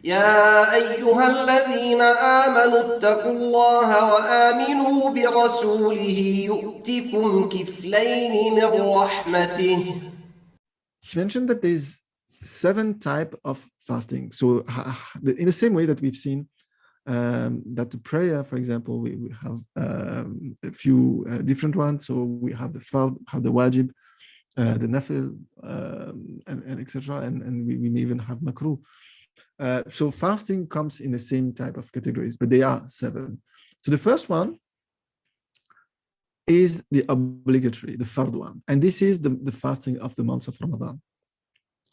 يا أيها الذين آمنوا اتقوا الله وآمنوا برسوله يؤتكم كفلين من رحمته. He mentioned that there's 7 types of fasting. So in the same way that we've seen that the prayer, for example, we have a few different ones. So we have the fard, have the wajib, the nafl, and etc. And we may even have makruh. So fasting comes in the same type of categories, but they are 7. So the first one is the obligatory, the fard one. And this is the fasting of the months of Ramadan.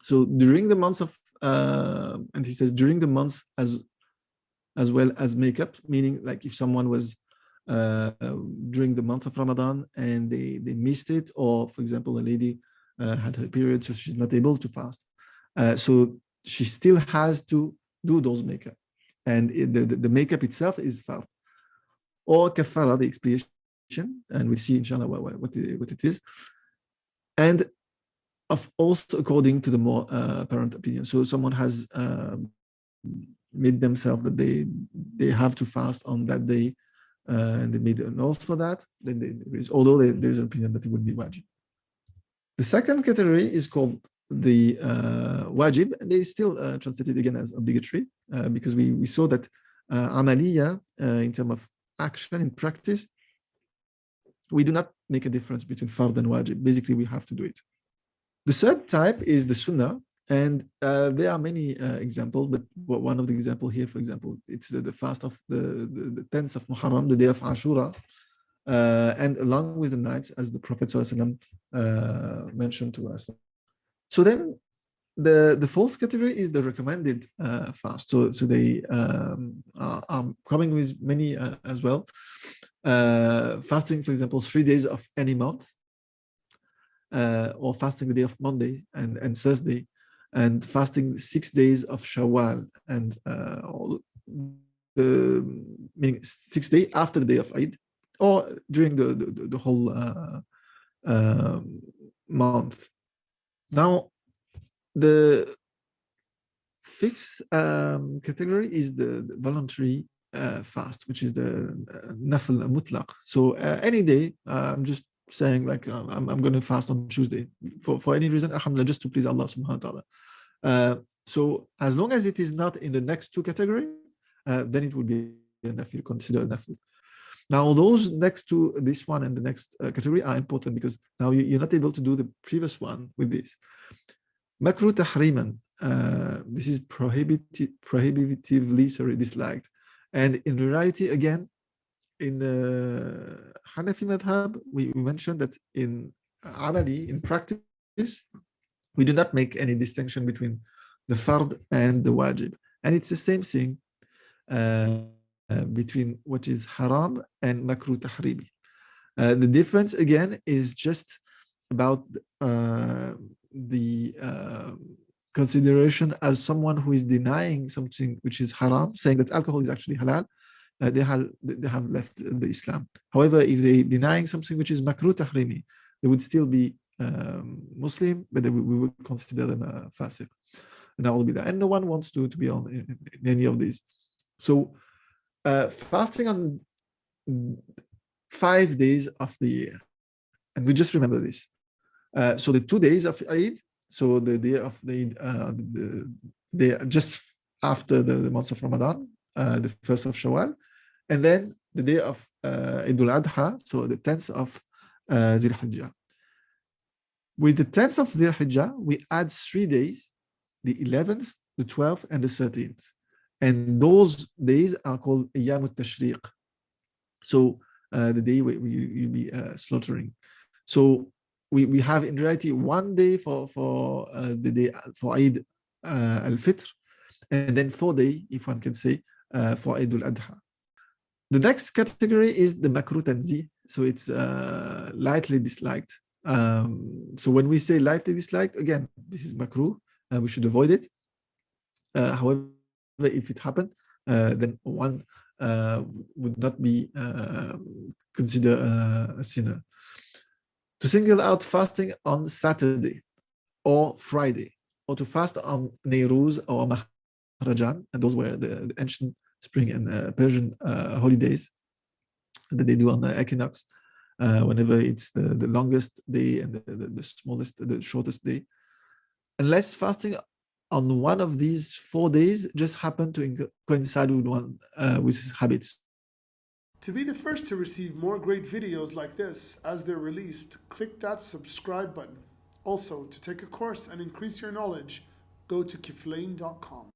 So during the months of, and he says during the months as well as makeup, meaning like if someone was during the month of Ramadan and they missed it, or for example, a lady had her period, so she's not able to fast. So she still has to do those makeup. And the makeup itself is fard. Or kafara, the expiation, and we'll see inshallah what it is. And of also according to the more apparent opinion. So someone has made themselves that they have to fast on that day, and they made an oath for that, then although there's an opinion that it would be wajib. The second category is called the wajib, and they still translated again as obligatory, because we saw that amaliya, in terms of action in practice, we do not make a difference between fard and wajib. Basically, we have to do it. The third type is the sunnah, and there are many examples, but one of the examples here, for example, it's the fast of the 10th of Muharram, the day of Ashura, and along with the nights, as the Prophet ﷺ mentioned to us. So then the fourth category is the recommended fast. So they are coming with many as well. Fasting, for example, 3 days of any month, or fasting the day of Monday and Thursday, and fasting 6 days of Shawwal, and meaning 6 days after the day of Eid, or during the whole month. Now, the fifth category is the voluntary fast, which is the Nafl mutlaq. So any day, I'm just saying like I'm going to fast on Tuesday for any reason, alhamdulillah, just to please Allah subhanahu wa ta'ala. So as long as it is not in the next 2 categories, then it will be a nafil, considered a nafil. Now those next to this one and the next category are important, because now you're not able to do the previous one with this. Makruh Tahriman, this is prohibitively disliked. And in reality, again, in the Hanafi madhab, we mentioned that in amali, in practice, we do not make any distinction between the fard and the wajib. And it's the same thing between what is haram and makruh tahrimi. The difference, again, is just about the consideration as someone who is denying something which is haram, saying that alcohol is actually halal. They have left the Islam. However, if they denying something which is makruh tahrimi, they would still be Muslim, but we would consider them fasiq. And no one wants to be on in any of these. So fasting on 5 days of the year, and we just remember this. So the 2 days of Eid, so the day of the Eid, the just after the month of Ramadan, the 1st of Shawwal, and then the day of Eid al-Adha, so the 10th of Dhul Hijjah. With the 10th of Dhul Hijjah, we add 3 days, the 11th, the 12th, and the 13th. And those days are called Ayyam Tashriq. So the day you'll be slaughtering. So we have in reality 1 day for the day for Eid al-Fitr, and then 4 days, if one can say, for Eid al-Adha. The next category is the makruh tanzih. So it's lightly disliked. So when we say lightly disliked, again, this is makruh. We should avoid it. However, if it happened, then one would not be considered a sinner. To single out fasting on Saturday or Friday, or to fast on Nowruz or Rajan, and those were the ancient spring and Persian holidays that they do on the equinox, whenever it's the longest day and the smallest, the shortest day. Unless fasting on one of these 4 days just happened to coincide with one with his habits. To be the first to receive more great videos like this as they're released, click that subscribe button. Also, to take a course and increase your knowledge, go to Kiflayn.com.